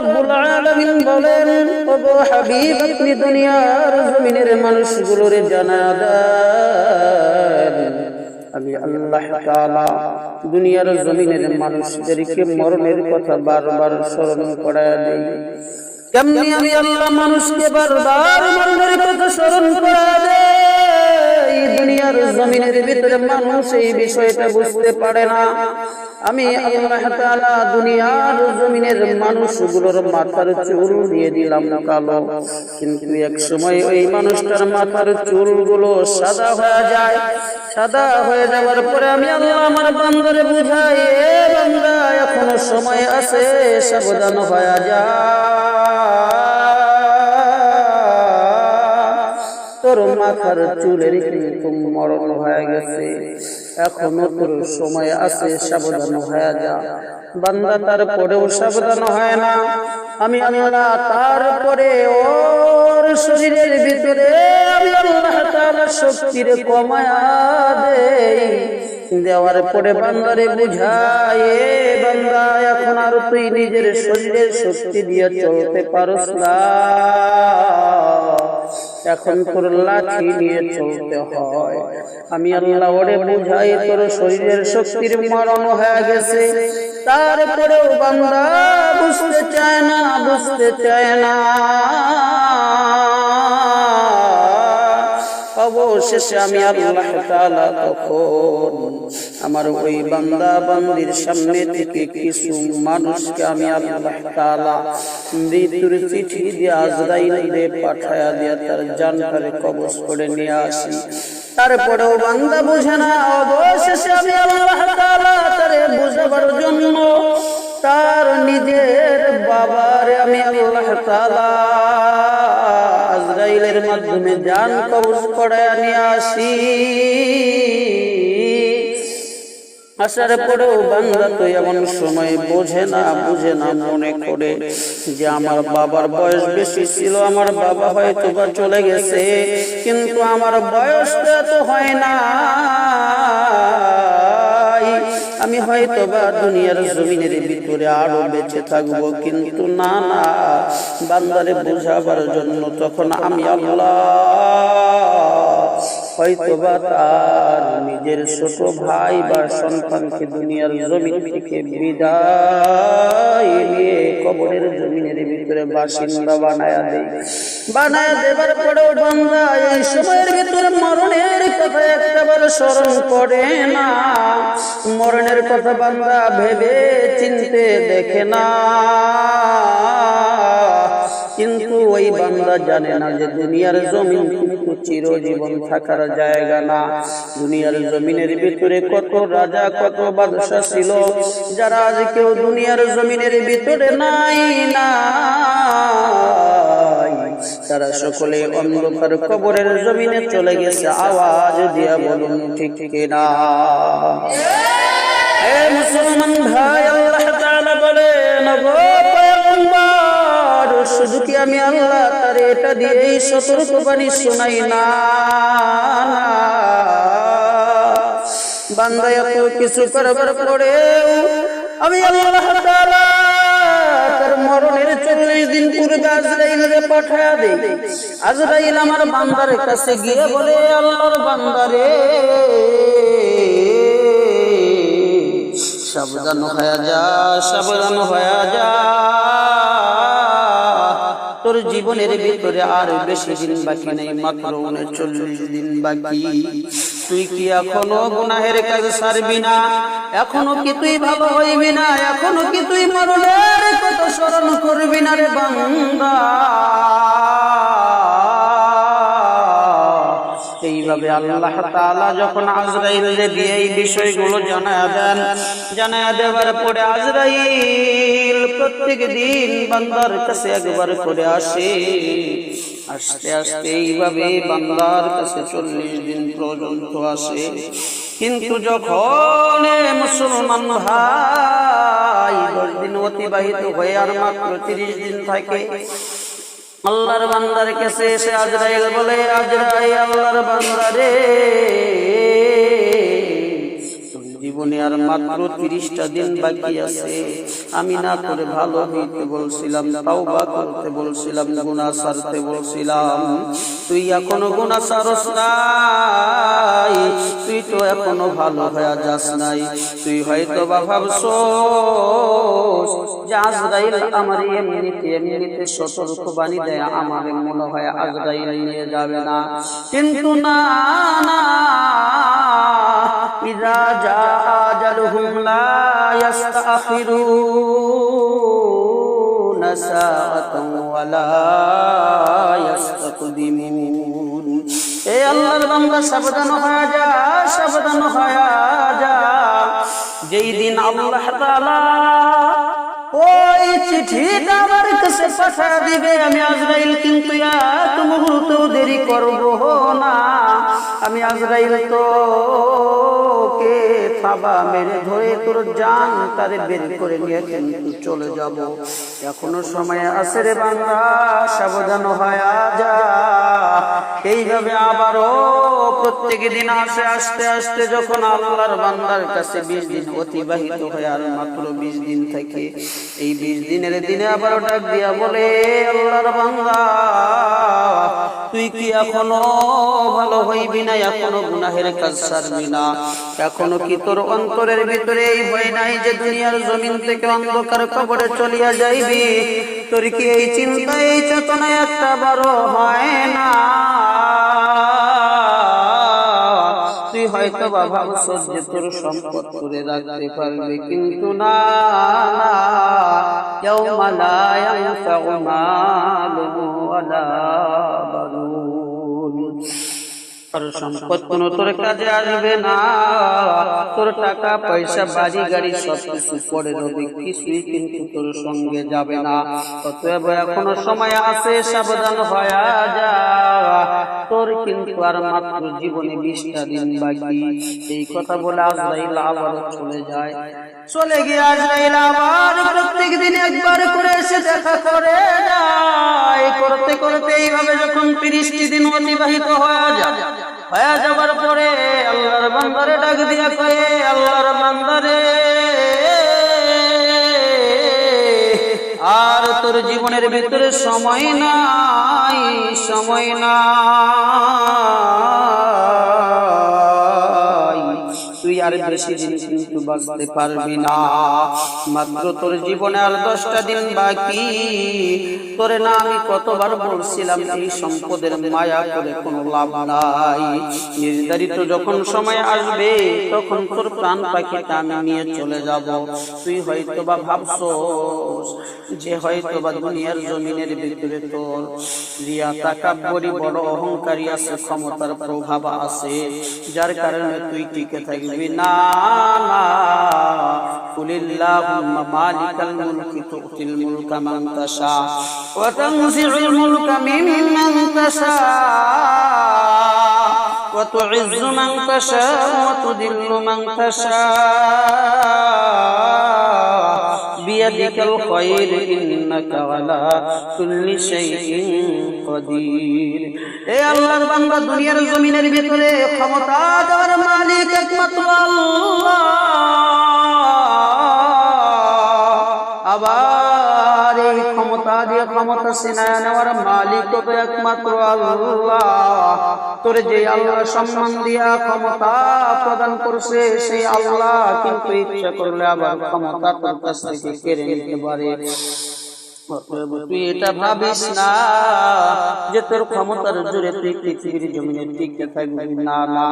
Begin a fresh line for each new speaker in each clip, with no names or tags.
রাব্বুল আলামিন বলেন, ওগো হাবিব আপনি দুনিয়ার জমিনের মানুষগুলোর জানায়া দেন আমি আল্লাহ তাআলা দুনিয়ার জমিনের মানুষদেরকে মরণের কথা বারবার স্মরণ করায়া দেই। কেমনি আমি আল্লাহ মানুষকে বারবার মরণের কথা স্মরণ করায়া দেই, দুনিয়ার জমিনের ভিতরে মানুষ এই বিষয়টা বুঝতে পারে না। আমি আল্লাহ তাআলা দুনিয়ার জমিনের মানুষগুলোর মাথার চুল দিয়ে দিলাম কালো, কিন্তু এক সময় ওই মানুষটার মাথার চুলগুলো সাদা হয়ে যায়। সাদা হয়ে যাওয়ার পরে আমি আল্লাহ আমার বান্দারে বুঝাই, এ বান্দা এখনো সময় আছে, সাবধান হয়ে যা, তোর মাথার চুলের কিন্তু মরণ হয়ে গেছে, এখনো তোর সময় আছে, সাবধান হয়ে যা। বান্দা তারপরেও সাবধান হয় না। আমি আল্লাহ তারপরে ওর শরীরের ভিতরে আমি আল্লাহ তাআলা শক্তির কমায়া দেই, দেওয়ার পরে বান্দারে বুঝায়, এ বান্দা এখন আর তুই নিজের শরীরের শক্তি দিয়ে চলতে পারস না, এখন তোর লাঠি নিয়ে চলতে হয়। আমি আল্লাহ ওরে বুঝাই, তোর শরীরের শক্তির মরণ হয়ে গেছে, তারপরেও বান্দা বুঝতে চায় না, বুঝতে চায় না। অবশেষে আমি আল্লাহ তাআলা তখন আমার ওই বান্দা বান্দির সামনে থেকে কিছু মানুষকে আমি আল্লাহ তাআলা মৃত্যুর চিঠি দিয়ে আজরাইলে পাঠায়া দিয়ে তার জানটারে কবজ করে নিয়ে আসি। তারপরেও বান্দা বুঝে না। অবশেষে আমি আল্লাহ তাআলা তারে বুঝাবার জন্য তার নিজের বাবারে আমি আল্লাহ তাআলা আজরাইলের মাধ্যমে জান কবজ করে নিয়ে আসি। আসার পরেও বান্দা তো এমন সময় বুঝে না মনে করে যে আমার বাবার বয়স বেশি ছিল, আমার বাবা হয়তো বা চলে গেছে, কিন্তু আমার বয়স তো এত হয় না, আমি হয়তো বা দুনিয়ার জমিনের ভিতরে আরো বেঁচে থাকবো। কিন্তু না না, বান্দারে বুঝাবার জন্য তখন আমি আল্লাহ হয়তো বা তার নিজের ছোট ভাই বা সন্তানকে দুনিয়ার জমিন থেকে বিদায় নিয়ে কবরের জমিনের ভিতরে বাসিন্দা বানায়া দেয়। বানায়া দেবার পরেও বান্দা এই সময়ের ভিতরে মরণের কথা একটাবার স্মরণ করে না, মরণের কথা বান্দা ভেবে চিনতে দেখে না। কিন্তু ওই বান্দা জানে না যে দুনিয়ার জমিন কিন্তু চিরজীবন থাকার জায়গা না। দুনিয়ার জমিনের ভিতরে কত রাজা কত বাদশা ছিল, যারা আজ কেউ দুনিয়ার জমিনের ভিতরে নাই, তারা সকলে অন্ধকার কবরের জমিনে চলে গেছে। আওয়াজ দিয়া বলুন ঠিক কিনা? হে মুসলমান ভাই, আল্লাহ তাআলা বলেন, গো পয়গম্বর, শুধু কি আমি আল্লাহ তারে এটা দিয়েই সতর্কবাণী শোনাই না? বান্দা এত কিছু করবার পরেও আমি আল্লাহ তাআলা তার মরণের 40 দিন পূর্বে আজরাইলকে পাঠায়া দেই। আজরাইল আমার বান্দার কাছে গিয়ে বলে, আল্লাহর বান্দারে, সাবধান হয়ে যা, সাবধান হয়ে যা, তোর জীবনের ভিতরে আর বেশি দিন বাকি নেই, মাত্র 39 দিন বাকি। তুই কি এখনো গুনাহের কাজ ছাড়বি না? এখনো কি তুই ভালো হইবি না? এখনো কি তুই মরণের কথা স্মরণ করবি না রে বান্দা? এইভাবে আল্লাহ তাআলা যখন আজরাইলকে দিয়ে এই বিষয়গুলো জানায়া দেওয়ার পরে আজরাইল প্রত্যেক দিন বান্দার কাছে একবার করে আসে। আস্তে আস্তে এইভাবে বান্দার কাছে 40 দিন পর্যন্ত আসে। কিন্তু যখন মুসলমান ভাই 10 দিন অতিবাহিত হয়ে আর মাত্র 30 দিন থাকে, আল্লাহর বান্দার কাছে এসে আজরাইল বলে, আজরাইল আল্লাহর বান্দারে, জীবনে আর মাত্র 30টা দিন বাকি আছে। আমি না করে ভালো হইতে বলছিলাম, তাওবা করতে বলছিলাম, গুনাহ ছাড়তে বলছিলাম। তুই এখনো গুনাহ ছাড়স নাই, তুই তো এখনো ভালো হয়ে যাস নাই। তুই হয়তো বা ভাবছস যে আজরাইল আমার এমনিতে সতর্কবাণী দেয়, আমার মনে হয় আজরাইল নিয়ে যাবে না। কিন্তু না না, ইযা জা আজালুহুম লা ইস্তাখিরুনা সাআতান ওয়া লা ইস্তাকদিমুন। এ আল্লাহর বান্দা, সাবধান হয়ে যা, সাবধান হয়ে যা। যেই দিন আল্লাহ তাআলা ওই চিঠিটা আমার কাছে পাঠিয়ে দিবে, আমি আজরাইল কিন্তু এক মুহূর্ত দেরি করব না। আমি আজরাইল তোকে থাবা মেরে ধরে তোর জান তারে বের করে নিয়ে কিন্তু চলে যাব। এখনো সময় আছে রে বান্দা, সাবধান হয়ে যা। এইভাবে আবারও প্রত্যেক দিন আসে, আস্তে আস্তে যখন আল্লাহর বান্দার কাছে 20 দিন অতিবাহিত হয়, আর মাত্র 20 দিন থেকে এই 20 দিনের দিনে আবার ডাক দিয়া বলে, আল্লাহর বান্দা তুই কি এখনো ভালো হইবি না? এখনো গুনাহের কাজ ছাড়বি না? এখনো কি তোর অন্তরের ভিতরে এই ভয় নাই যে দুনিয়ার জমিন থেকে অন্ধকার কবরে চলিয়া যাইবি? তোর কি এই চিন্তা, এই চেতনা একটা বড় হয় না? তুই হয়তো বা ভাবছস যে তোর সম্পদ করে রাখতে পারবে, কিন্তু না, ইয়াউমা লা ইয়ানফাউ মালুন ওয়ালা বানুন। আর সম্পদ কোনো তোর কাজে আসবে না, তোর টাকা পয়সা বাড়ি গাড়ি সবকিছু পড়ে রবে, কিছুই কিন্তু তোর সঙ্গে যাবে না। অতএব এখনো সময় আছে, সাবধান হয়ে যা। তোর কিন্তু আর মাত্র জীবনে 20টা দিন বাকি। এই কথা বলে আজরাইল আবার চলে যায়। চলে গিয়ে আজরাইল আবার প্রত্যেক দিন একবার করে এসে দেখা করে যায়। করতে করতে এইভাবে যখন 30টি দিন অতিবাহিত হয়ে যাবার পরে আল্লাহর বান্দারে ডাক দিয়া কয়ে, আল্লাহর বান্দারে, আর তোর জীবনের ভিতরে সময় নাই, সময় নাই। তুই আর বেশি দিন কিন্তু বাঁচতে পারবি না। মাত্র তোর জীবনে আর 10টা দিন বাকি। তোরে না আমি কতবার বলছিলাম, এই সম্পদের মায়া করে কোনো লাভ নাই। নির্ধারিত যখন সময় আসবে তখন তোর প্রাণ পাখিটা আমি নিয়ে চলে যাব। তুই হয়তো বা ভাবছস যে হয়তো বা দুনিয়ার জমিনের ভিতরে তোর রিয়া তাকাব্বুরি বড় অহংকারী আছে, ক্ষমতার প্রভাব আছে, যার কারণে তুই টিকে থাকবি। না না, কুলিল্লাহুম্মা মালিকাল মুলকি তুতিল মুলকা মান তাশা ওয়া তানজিউল মুলকা মিম্মান তাশা ওয়া তুইজ্জু মান তাশা ওয়া তুদিল্লু মান তাশা বিয়াদিকাল খায়র ইন্নাকা আলা কুল্লি শাইইন কাদির। এ আল্লাহর বান্দা, দুনিয়ার জমিনের ভিতরে ক্ষমতা দেওয়ার মালিক একমাত্র আল্লাহ। আবার এই ক্ষমতা দিয়ে ক্ষমতা ছিনায় নেওয়ার মালিক তো একমাত্র আল্লাহ। তোরে যে আল্লাহ সম্মান দিয়া ক্ষমতা প্রদান করছে, সেই আল্লাহ কিন্তু ইচ্ছা করলে আবার ক্ষমতা তোর কাছ থেকে কেড়ে নিতে পারে। তুই এটা ভাবিস না যে তোর ক্ষমতার জোরে তুই পৃথিবীর জমিনে টিকে থাকবি। না না,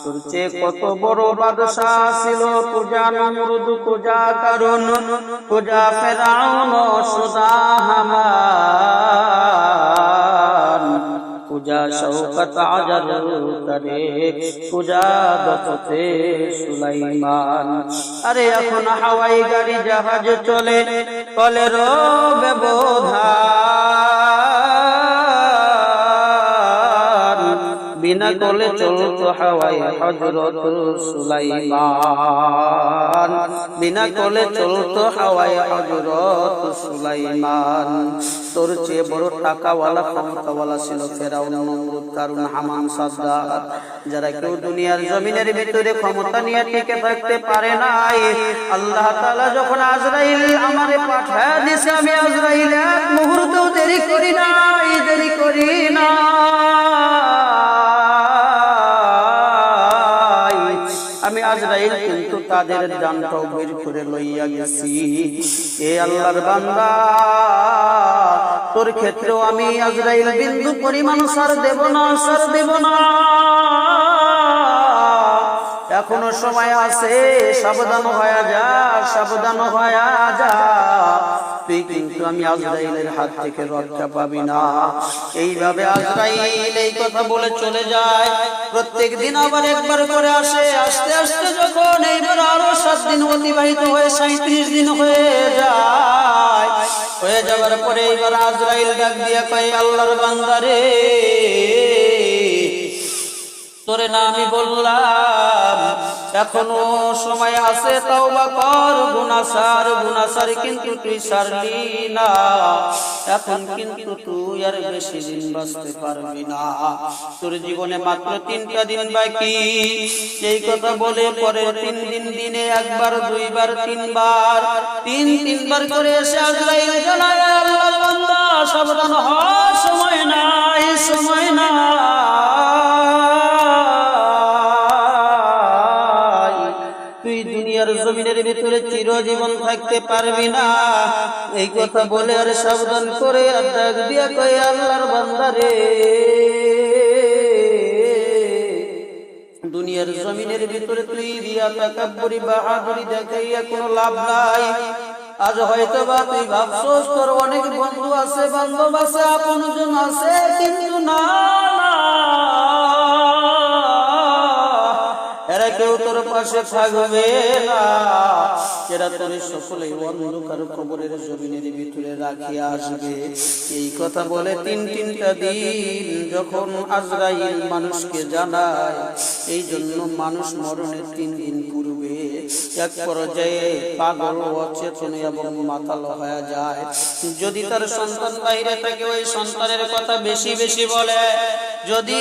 তোর চেয়ে কত বড় বাদশা ছিল। পূজা নমরুদ, পূজা কারুন, পূজা ফেরাউন, সুদা হামান, পূজা শওকত আজর করে, পূজা দশতে সুলাইমান। আরে এখন হাওয়াই গাড়ি জাহাজ চলে, কলের ব্যবধান, বিনা কোলে চলতো হাওয়ায় হযরত সুলাইমান, বিনা কোলে চলতো হাওয়ায় হযরত সুলাইমান। তোর চেয়ে বড় টাকাওয়ালা ক্ষমতাওয়ালা ছিল ফেরাউন, নমরুদ, কারুন, হামান, সাদ্দাত। যারা কেউ দুনিয়ার জমিনের ভিতরে ক্ষমতা নিয়ে টিকে থাকতে পারে নাই, আল্লাহ তাআলা যখন আজরাইল আমারে পাঠায় দিয়েছে, আমি আজরাইল এক মুহূর্তও দেরি করি নাই, দেরি করি না। আমি আজরাইল কিন্তু তাদের জানটাও বের করে লইয়া গেছি। এ আল্লাহর বান্দা, তোর ক্ষেত্রেও আমি আজরাইল বিন্দু পরিমাণ সার দেব না, সার দেব না। এখনো সময় আছে, সাবধান হয়ে যা, সাবধান হয়ে যা। তুই কিন্তু আমি আজরাইলের হাত থেকে রক্ষা পাবি না। এইভাবে আজরাইল এই কথা বলে চলে যায়। প্রত্যেক দিন আবার একবার করে আসে। আস্তে আস্তে যখন এইবার আরো 7 দিন অতিবাহিত হয়ে 37 দিন হয়ে যায়, হয়ে যাওয়ার পরে এইবার আজরাইল ডাক দিয়া কয়, আল্লাহর বান্দারে, তোরে না আমি বললাম এখনো সময় আছে, তওবা কর, গুনাহ সার, গুনাহ সার, কিন্তু তুই সারলি না। এখন কিন্তু তুই আর বেশি দিন বাঁচতে পারবি না, তোর জীবনে মাত্র 3টা দিন বাকি। এই কথা বলে পরে 3 দিন দিনে একবার, দুইবার, তিনবার, তিনবার করে এসে আজরাইল জানায়, আল্লাহর বান্দা সাবধান হ, সময় নাই, সময় নাই। জমিনের ভিতরে চিরজীবন থাকতে পারবি না। এই কথা বলে আর সাবধান করে আর ডাক দিয়া কয়, আল্লাহর বান্দারে, দুনিয়ার জমিনের ভিতরে তুই রিয়া, তাকাব্বুরি, বাহাদুরি দেখাইয়া কোনো লাভ নাই। আজ হয়তো বা তুই ভাবছস তোর অনেক বন্ধু আছে, বান্ধব আছে, আপনজন আছে, কিন্তু না, এরা কেউ তোর পাশে থাকবে না। এরা তোর সকলেই অন্ধকার কবরের জমিনের ভিতরে রাখিয়া আসবে। এই কথা বলে 3টা দিন যখন আজরাইল মানুষকে জানায়, এই জন্য মানুষ মরণের 3 দিন পূর্বে এক পর্যায়ে পাগল, অচেতন এবং মাতাল হয়ে যায়। যদি তার সন্তান বাইরে থাকে, ওই সন্তানের কথা বেশি বেশি বলে। যদি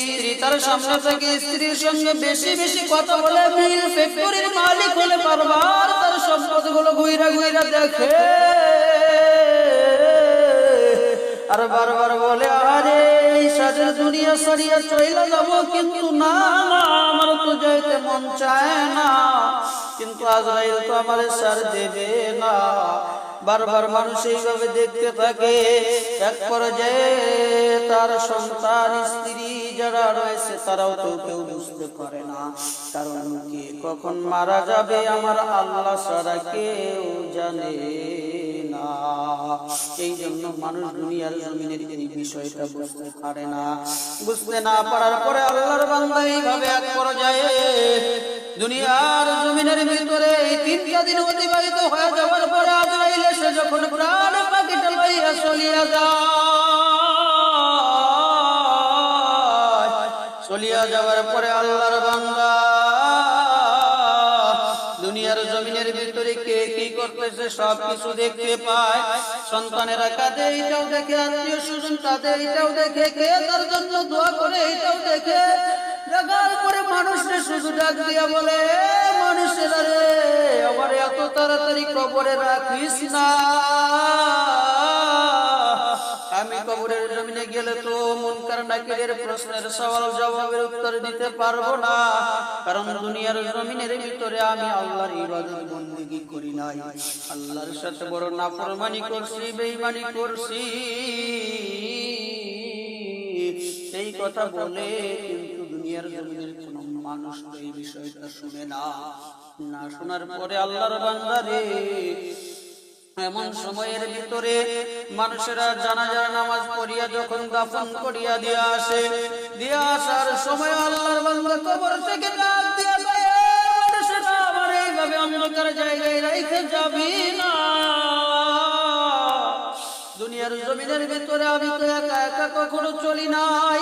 স্ত্রী তার সামনে থাকে, স্ত্রীর সঙ্গে বেশি বেশি কথা বলে। মিল ফ্যাক্টরির মালিক হলে বারবার তার সম্পদগুলো ঘুইরা ঘুইরা দেখে আর বারবার বলে, আরে এই সাজের দুনিয়া সারিয়া চইলা যাব, কিন্তু না, আমার তো যাইতে মন চায় না, কিন্তু আজরাইল তো আমারে সার দেবে না। বারবার মানুষ এইভাবে দেখতে থাকে। এক পর্যায়ে তার সন্তান, স্ত্রী যারা রয়েছে তারাও তো কেউ বুঝতে পারে না, কারণ কি কখন মারা যাবে আমার আল্লাহ ছাড়া কেউ জানে না। এই জন্য মানুষ দুনিয়ার জমিনের এই বিষয়টা বুঝতে পারে না। বুঝতে না পারার পরে আল্লাহর বান্দা এইভাবে এক পর্যায়ে দুনিয়ার জমিনের ভিতরে 3টা দিন অতিবাহিত হয়ে যাওয়ার পরে আজরাইল এসে যখন প্রাণ পাখিটা লইয়া চলিয়া যায়, চলিয়া যাওয়ার পরে আল্লাহর বান্দা দুনিয়ার জমিনের ভিতরে কে কি করতেছে সব কিছু দেখতে পায়। সন্তানেরা কাঁদে, এইটাও দেখে, আত্মীয় স্বজন কাঁদে, এইটাও দেখে, কে তার জন্য দোয়া করে, এইটাও দেখে। দেখার পরে মানুষকে শুধু ডাক দিয়া বলে, মানুষেরা রে, আমার এত তাড়াতাড়ি কবরে রাখিস না। আমি কবরের জমিনে গেলে তো মুনকার নাকিরের প্রশ্নের সওয়াল জবাবের উত্তর দিতে পারবো না, কারণ দুনিয়ার জমিনের ভিতরে আমি আল্লাহর ইবাদত বندگی করি নাই, আল্লাহর সাথে বড় নাফরমানি করছি, বেঈমানি করছি। এই কথা বলে কিন্তু দুনিয়ার জমিনের কোনো মানুষ এই বিষয়টা শুনে না। না শোনার পরে আল্লাহর বান্দারে এমন সময়ের ভিতরে মানুষেরা জানাজার নামাজ পড়িয়া যখন দাফন করিয়া দিয়া আসে, দিয়া আসার সময় আল্লাহর বান্দা কবর থেকে ডাক দিয়া যায়, মানুষেরা আমার এইভাবে অন্ধকার জায়গায় রাইখে যাবি না। দুনিয়ার জমিনের ভিতরে আমি তো একা একা কখনো চলি নাই,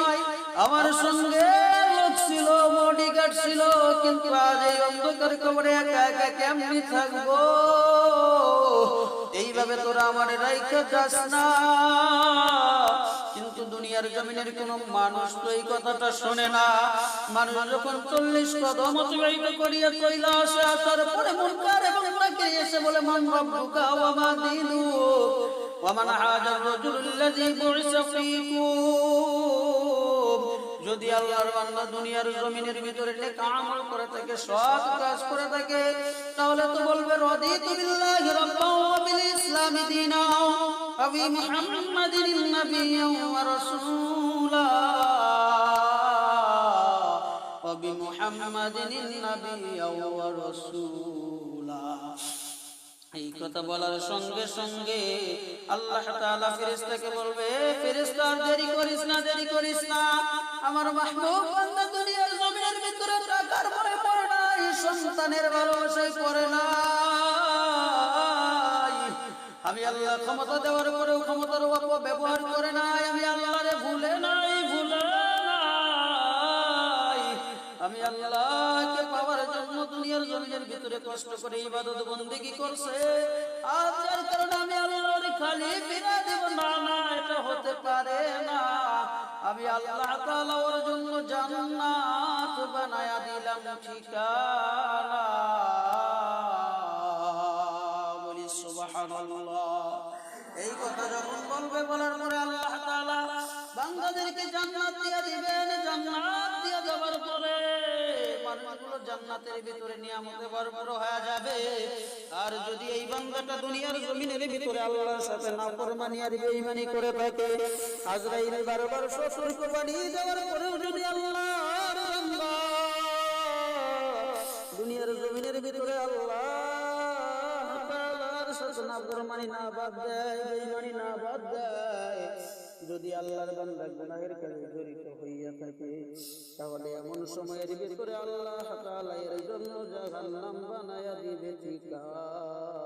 আমার সঙ্গে লোক ছিল, বডিগার্ড ছিল, কিন্তু আজ এই অন্ধকার কবরে একা একা কেমনি থাকবো? এইভাবে তোরা আমার রাইখা যাস না। কিন্তু দুনিয়ার জমিনের কোন মানুষ তো এই কথাটা শোনে না। মানুষ যখন 40 কদম অতিবাহিত করিয়া চইলা আসে, আসার পরে মুনকার এবং নাকির এসে বলে, মান রাব্বুকা ওয়া মা দীনুক ওয়া মান হাজার রাজুলুল্লাযী বুইসা ফীকুম। যদি আল্লাহর বান্দা দুনিয়ার জমিনের ভিতরে নেক আমল করে থাকে, সৎ কাজ করে থাকে, তাহলে তো বলবে রাদিতু বিল্লাহি রাব্বান ওয়া বিল ইসলামি দীনা ওয়া বি মুহাম্মাদিন নাবিয়্যান ওয়া রাসূলা ওয়া বি মুহাম্মাদিন নাবিয়্যান ওয়া রাসূলা। এই কথা বলার সঙ্গে সঙ্গে আল্লাহ তাআলা ফেরেশতাকে বলবে, ফেরেশতা দেরি করিস না, দেরি করিস না। আমার মাহবুব বান্দা দুনিয়ার জমিনের ভিতরে টাকার ভয়ে পড়ে নাই, সন্তানের ভালোবাসায় পড়ে নাই। আমি আল্লাহ ক্ষমতা দেওয়ার পরেও ক্ষমতার অপব্যবহার করে নাই। আমি আল্লাহরে ভুলে নাই, ভুলে নাই। আমি আল্লাহকে পাওয়ার জন্য দুনিয়ার জমিনের ভিতরে কষ্ট করে ইবাদত বন্দেগী করছে। আর যার কারণে আমি আল্লাহর খালি ফিরা দেব না, না, এটা হতে পারে না। আমি আল্লাহ তাআলা ওর জন্য জান্নাত বানায়া দিলাম ঠিকানা। বলি সুবহানাল্লাহ। এই কথা যখন বলবে, বলার পরে আল্লাহ তাআলা বান্দাদেরকে জান্নাত দিয়ে দিবেন। জান্নাত দিয়ে দেওয়ার পরে মানুষগুলো জান্নাতের ভিতরে নিয়ামতে ভরপুর হয়ে যাবে। আর যদি এই বান্দাটা দুনিয়ার জমিনের ভিতরে আল্লাহর সাথে নাফরমানি আর বেঈমানি করে থাকে, আজরাইল বারবার সতর্ক বানিয়ে দেওয়ার পরেও যদি আল্লাহর বান্দা দুনিয়ার জমিনের ভিতরে আল্লাহ তাআলার সাথে নাফরমানি না বাদ দেয়, বেঈমানি না বাদ দেয়, যদি আল্লাহর বান্দা গুনাহের কাজে জড়িত হইয়া থাকে, তাহলে এমন সময়ের ভিতরে আল্লাহ তাআলা এর জন্য জাহান্নাম বানায়া দিবে ঠিকানা।